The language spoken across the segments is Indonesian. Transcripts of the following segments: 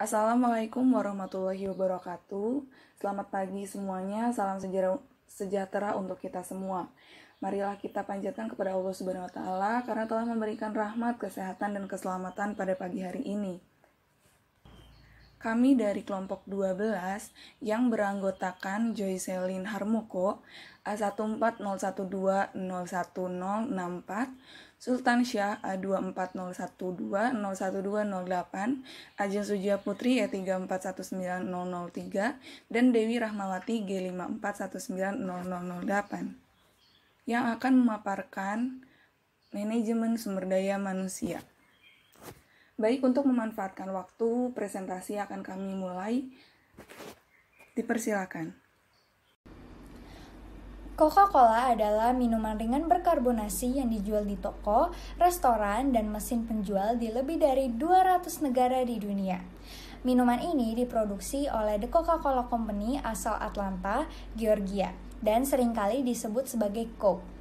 Assalamualaikum warahmatullahi wabarakatuh. Selamat pagi semuanya, salam sejahtera untuk kita semua. Marilah kita panjatkan kepada Allah Subhanahu wa taala karena telah memberikan rahmat, kesehatan dan keselamatan pada pagi hari ini. Kami dari kelompok 12 yang beranggotakan Joycelyn Harmoko, A14012011064, Sultan Syah A24012011208, Ajeng Sujia Putri E3419003, dan Dewi Rahmawati G54190008 yang akan memaparkan manajemen sumber daya manusia. Baik, untuk memanfaatkan waktu, presentasi akan kami mulai. Dipersilakan. Coca-Cola adalah minuman ringan berkarbonasi yang dijual di toko, restoran, dan mesin penjual di lebih dari 200 negara di dunia. Minuman ini diproduksi oleh The Coca-Cola Company asal Atlanta, Georgia, dan seringkali disebut sebagai Coke.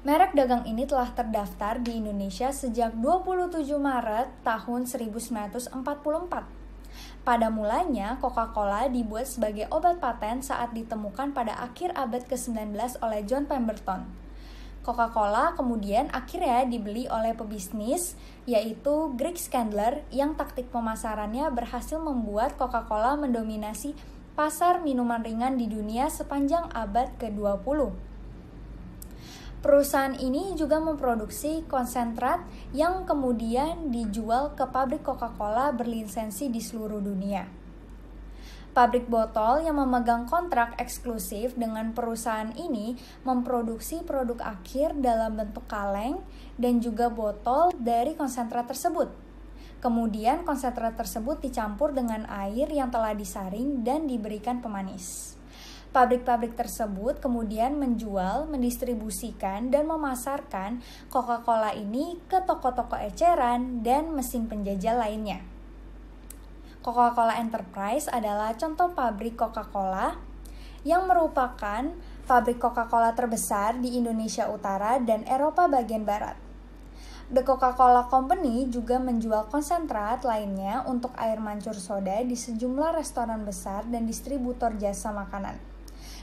Merek dagang ini telah terdaftar di Indonesia sejak 27 Maret tahun 1944. Pada mulanya, Coca-Cola dibuat sebagai obat paten saat ditemukan pada akhir abad ke-19 oleh John Pemberton. Coca-Cola kemudian akhirnya dibeli oleh pebisnis, yaitu Greg Skandler, yang taktik pemasarannya berhasil membuat Coca-Cola mendominasi pasar minuman ringan di dunia sepanjang abad ke-20. Perusahaan ini juga memproduksi konsentrat yang kemudian dijual ke pabrik Coca-Cola berlisensi di seluruh dunia. Pabrik botol yang memegang kontrak eksklusif dengan perusahaan ini memproduksi produk akhir dalam bentuk kaleng dan juga botol dari konsentrat tersebut. Kemudian konsentrat tersebut dicampur dengan air yang telah disaring dan diberikan pemanis. Pabrik-pabrik tersebut kemudian menjual, mendistribusikan, dan memasarkan Coca-Cola ini ke toko-toko eceran dan mesin penjajah lainnya. Coca-Cola Enterprise adalah contoh pabrik Coca-Cola yang merupakan pabrik Coca-Cola terbesar di Indonesia Utara dan Eropa bagian Barat. The Coca-Cola Company juga menjual konsentrat lainnya untuk air mancur soda di sejumlah restoran besar dan distributor jasa makanan.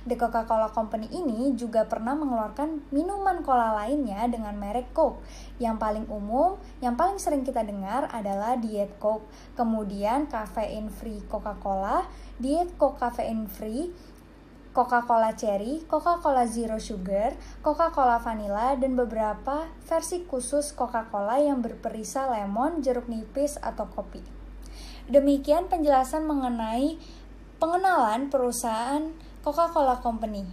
The Coca-Cola Company ini juga pernah mengeluarkan minuman cola lainnya dengan merek Coke. Yang paling umum, yang paling sering kita dengar adalah Diet Coke, kemudian Caffeine Free Coca-Cola, Diet Coke Caffeine Free, Coca-Cola Cherry, Coca-Cola Zero Sugar, Coca-Cola Vanilla, dan beberapa versi khusus Coca-Cola yang berperisa lemon, jeruk nipis, atau kopi. Demikian penjelasan mengenai pengenalan perusahaan Coca-Cola Company.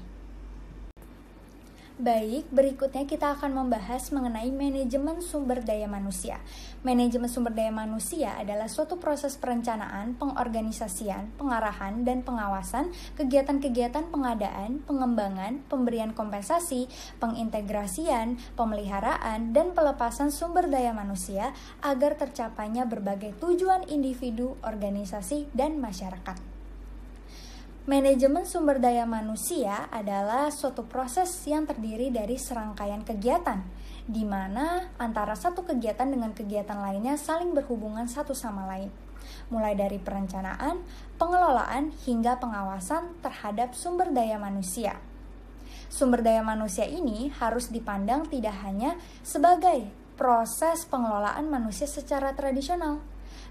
Baik, berikutnya kita akan membahas mengenai manajemen sumber daya manusia. Manajemen sumber daya manusia adalah suatu proses perencanaan, pengorganisasian, pengarahan, dan pengawasan kegiatan-kegiatan pengadaan, pengembangan, pemberian kompensasi, pengintegrasian, pemeliharaan, dan pelepasan sumber daya manusia agar tercapainya berbagai tujuan individu, organisasi, dan masyarakat. Manajemen sumber daya manusia adalah suatu proses yang terdiri dari serangkaian kegiatan, di mana antara satu kegiatan dengan kegiatan lainnya saling berhubungan satu sama lain, mulai dari perencanaan, pengelolaan, hingga pengawasan terhadap sumber daya manusia. Sumber daya manusia ini harus dipandang tidak hanya sebagai proses pengelolaan manusia secara tradisional,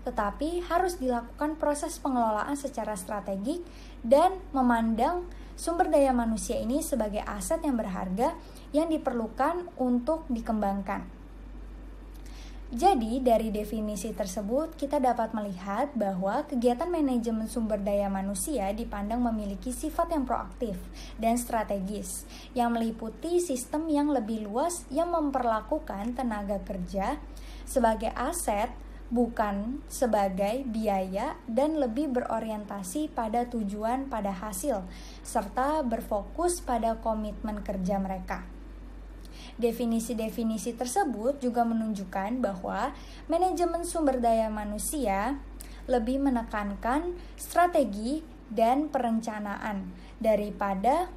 tetapi harus dilakukan proses pengelolaan secara strategik dan memandang sumber daya manusia ini sebagai aset yang berharga yang diperlukan untuk dikembangkan. Jadi, dari definisi tersebut, kita dapat melihat bahwa kegiatan manajemen sumber daya manusia dipandang memiliki sifat yang proaktif dan strategis, yang meliputi sistem yang lebih luas yang memperlakukan tenaga kerja sebagai aset, bukan sebagai biaya, dan lebih berorientasi pada tujuan pada hasil, serta berfokus pada komitmen kerja mereka. Definisi-definisi tersebut juga menunjukkan bahwa manajemen sumber daya manusia lebih menekankan strategi dan perencanaan daripada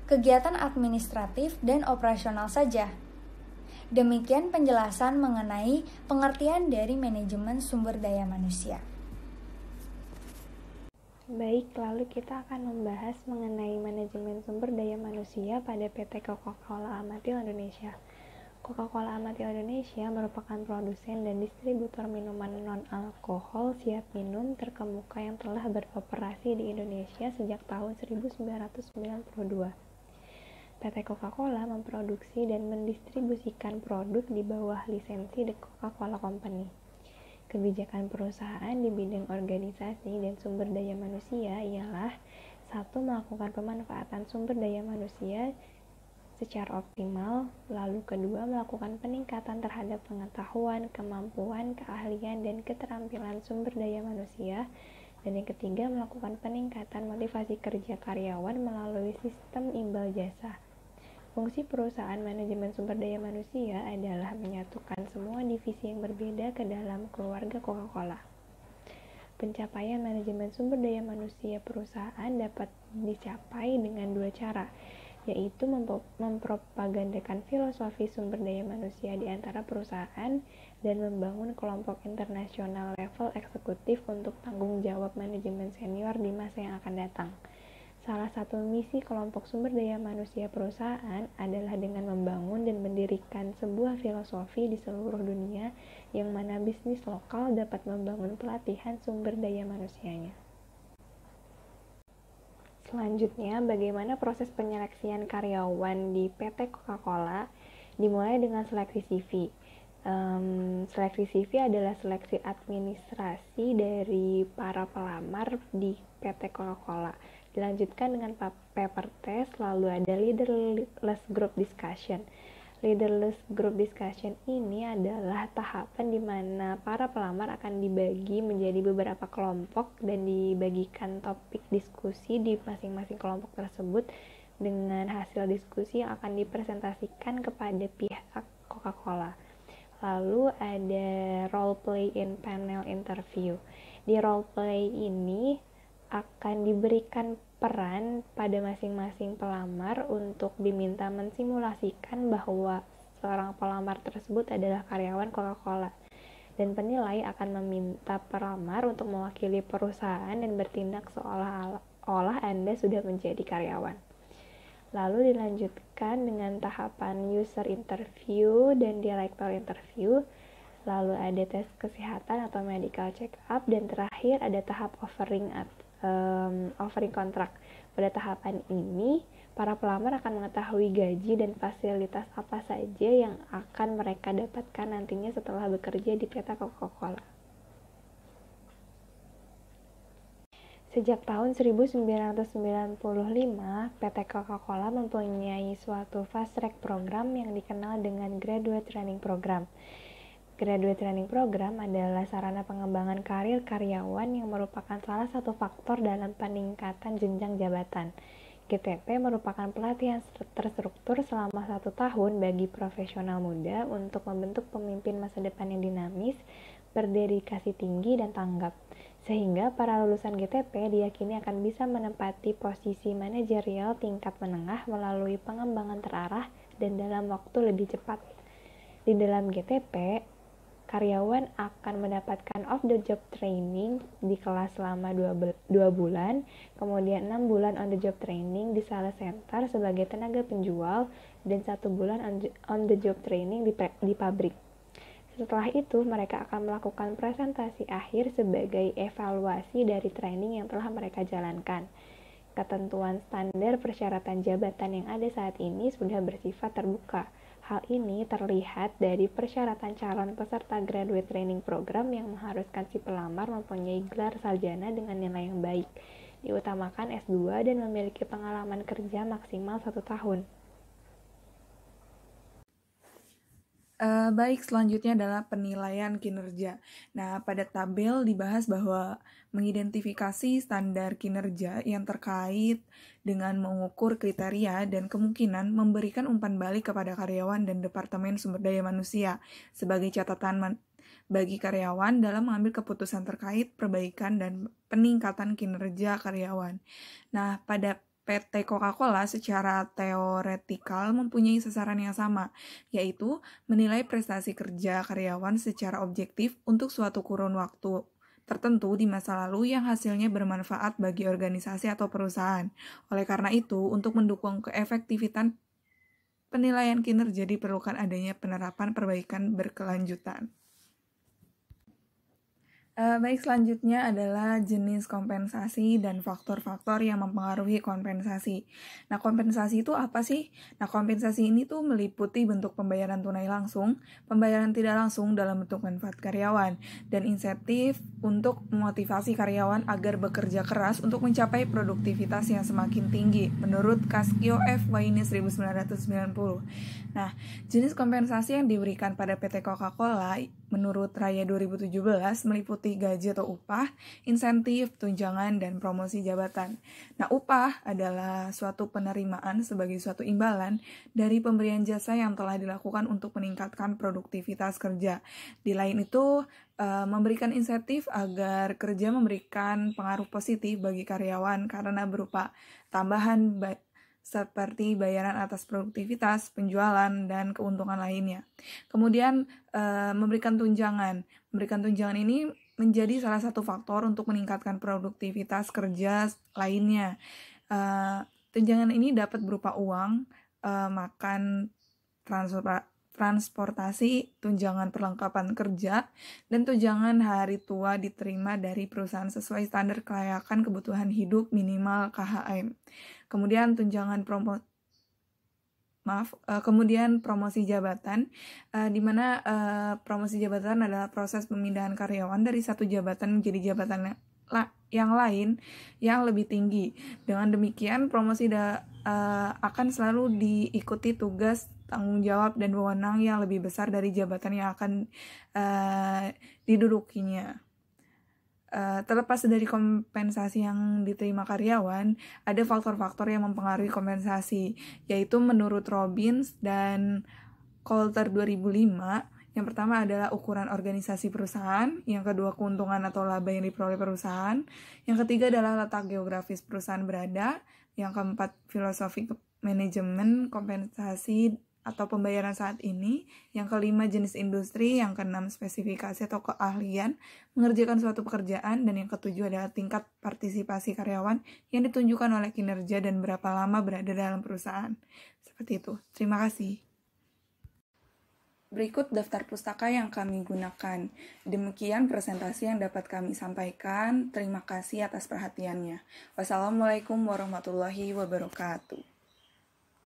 kegiatan administratif dan operasional saja. Demikian penjelasan mengenai pengertian dari manajemen sumber daya manusia. Baik, lalu kita akan membahas mengenai manajemen sumber daya manusia pada PT Coca-Cola Amatil Indonesia. Coca-Cola Amatil Indonesia merupakan produsen dan distributor minuman non-alkohol siap minum terkemuka yang telah beroperasi di Indonesia sejak tahun 1992. PT Coca-Cola memproduksi dan mendistribusikan produk di bawah lisensi The Coca-Cola Company. Kebijakan perusahaan di bidang organisasi dan sumber daya manusia ialah 1. Melakukan pemanfaatan sumber daya manusia secara optimal, lalu 2. Melakukan peningkatan terhadap pengetahuan, kemampuan, keahlian, dan keterampilan sumber daya manusia, dan yang 3. Melakukan peningkatan motivasi kerja karyawan melalui sistem imbal jasa. Fungsi perusahaan manajemen sumber daya manusia adalah menyatukan semua divisi yang berbeda ke dalam keluarga Coca-Cola. Pencapaian manajemen sumber daya manusia perusahaan dapat dicapai dengan 2 cara, yaitu mempropagandakan filosofi sumber daya manusia di antara perusahaan dan membangun kelompok internasional level eksekutif untuk tanggung jawab manajemen senior di masa yang akan datang. Salah satu misi kelompok sumber daya manusia perusahaan adalah dengan membangun dan mendirikan sebuah filosofi di seluruh dunia yang mana bisnis lokal dapat membangun pelatihan sumber daya manusianya. Selanjutnya, bagaimana proses penyeleksian karyawan di PT Coca-Cola? Dimulai dengan seleksi CV. Seleksi CV adalah seleksi administrasi dari para pelamar di PT Coca-Cola. Dilanjutkan dengan paper test, lalu ada leaderless group discussion. Leaderless group discussion ini adalah tahapan di mana para pelamar akan dibagi menjadi beberapa kelompok dan dibagikan topik diskusi di masing-masing kelompok tersebut dengan hasil diskusi yang akan dipresentasikan kepada pihak Coca-Cola. Lalu ada role play in panel interview. Di role play ini akan diberikan peran pada masing-masing pelamar untuk diminta mensimulasikan bahwa seorang pelamar tersebut adalah karyawan Coca-Cola, dan penilai akan meminta pelamar untuk mewakili perusahaan dan bertindak seolah-olah Anda sudah menjadi karyawan. Lalu dilanjutkan dengan tahapan user interview dan director interview. Lalu ada tes kesehatan atau medical check up, dan terakhir ada tahap offering kontrak. Pada tahapan ini, para pelamar akan mengetahui gaji dan fasilitas apa saja yang akan mereka dapatkan nantinya setelah bekerja di PT Coca-Cola. Sejak tahun 1995, PT Coca-Cola mempunyai suatu fast track program yang dikenal dengan Graduate Training Program. Graduate Training Program adalah sarana pengembangan karir karyawan yang merupakan salah satu faktor dalam peningkatan jenjang jabatan. GTP merupakan pelatihan terstruktur selama 1 tahun bagi profesional muda untuk membentuk pemimpin masa depan yang dinamis, berdedikasi tinggi, dan tanggap. Sehingga para lulusan GTP diyakini akan bisa menempati posisi manajerial tingkat menengah melalui pengembangan terarah dan dalam waktu lebih cepat. Di dalam GTP, karyawan akan mendapatkan off-the-job training di kelas selama 2 bulan, kemudian 6 bulan on-the-job training di sales center sebagai tenaga penjual, dan 1 bulan on-the-job training di pabrik. Setelah itu, mereka akan melakukan presentasi akhir sebagai evaluasi dari training yang telah mereka jalankan. Ketentuan standar persyaratan jabatan yang ada saat ini sudah bersifat terbuka. Hal ini terlihat dari persyaratan calon peserta Graduate Training Program yang mengharuskan si pelamar mempunyai gelar sarjana dengan nilai yang baik, diutamakan S2, dan memiliki pengalaman kerja maksimal 1 tahun. Baik, selanjutnya adalah penilaian kinerja. Nah, pada tabel dibahas bahwa mengidentifikasi standar kinerja yang terkait dengan mengukur kriteria dan kemungkinan memberikan umpan balik kepada karyawan dan Departemen Sumber Daya Manusia sebagai catatan bagi karyawan dalam mengambil keputusan terkait perbaikan dan peningkatan kinerja karyawan. Nah, pada PT Coca-Cola secara teoretikal mempunyai sasaran yang sama, yaitu menilai prestasi kerja karyawan secara objektif untuk suatu kurun waktu tertentu di masa lalu yang hasilnya bermanfaat bagi organisasi atau perusahaan. Oleh karena itu, untuk mendukung keefektifan penilaian kinerja diperlukan adanya penerapan perbaikan berkelanjutan. Baik, selanjutnya adalah jenis kompensasi dan faktor-faktor yang mempengaruhi kompensasi. Nah, kompensasi itu apa sih? Nah, kompensasi ini tuh meliputi bentuk pembayaran tunai langsung, pembayaran tidak langsung dalam bentuk manfaat karyawan, dan insentif untuk memotivasi karyawan agar bekerja keras untuk mencapai produktivitas yang semakin tinggi, menurut Cascio F. Wayne 1990. Nah, jenis kompensasi yang diberikan pada PT Coca-Cola menurut Raya 2017 meliputi gaji atau upah, insentif, tunjangan, dan promosi jabatan. Nah, upah adalah suatu penerimaan sebagai suatu imbalan dari pemberian jasa yang telah dilakukan untuk meningkatkan produktivitas kerja. Di lain itu, memberikan insentif agar kerja memberikan pengaruh positif bagi karyawan karena berupa tambahan seperti bayaran atas produktivitas, penjualan, dan keuntungan lainnya. Kemudian, memberikan tunjangan. Memberikan tunjangan ini menjadi salah satu faktor untuk meningkatkan produktivitas kerja lainnya. Tunjangan ini dapat berupa uang, makan, transportasi, tunjangan perlengkapan kerja, dan tunjangan hari tua diterima dari perusahaan sesuai standar kelayakan kebutuhan hidup minimal KHM. Kemudian kemudian promosi jabatan, di mana promosi jabatan adalah proses pemindahan karyawan dari satu jabatan menjadi jabatan yang lain yang lebih tinggi. Dengan demikian, promosi akan selalu diikuti tugas, tanggung jawab, dan wewenang yang lebih besar dari jabatan yang akan didudukinya. Terlepas dari kompensasi yang diterima karyawan, ada faktor-faktor yang mempengaruhi kompensasi, yaitu menurut Robbins dan Coulter 2005, yang pertama adalah ukuran organisasi perusahaan, yang kedua keuntungan atau laba yang diperoleh perusahaan, yang ketiga adalah letak geografis perusahaan berada, yang keempat filosofi manajemen kompensasi atau pembayaran saat ini, yang kelima jenis industri, yang keenam spesifikasi atau keahlian mengerjakan suatu pekerjaan, dan yang ketujuh adalah tingkat partisipasi karyawan yang ditunjukkan oleh kinerja dan berapa lama berada dalam perusahaan. Seperti itu. Terima kasih. Berikut daftar pustaka yang kami gunakan. Demikian presentasi yang dapat kami sampaikan. Terima kasih atas perhatiannya. Wassalamualaikum warahmatullahi wabarakatuh.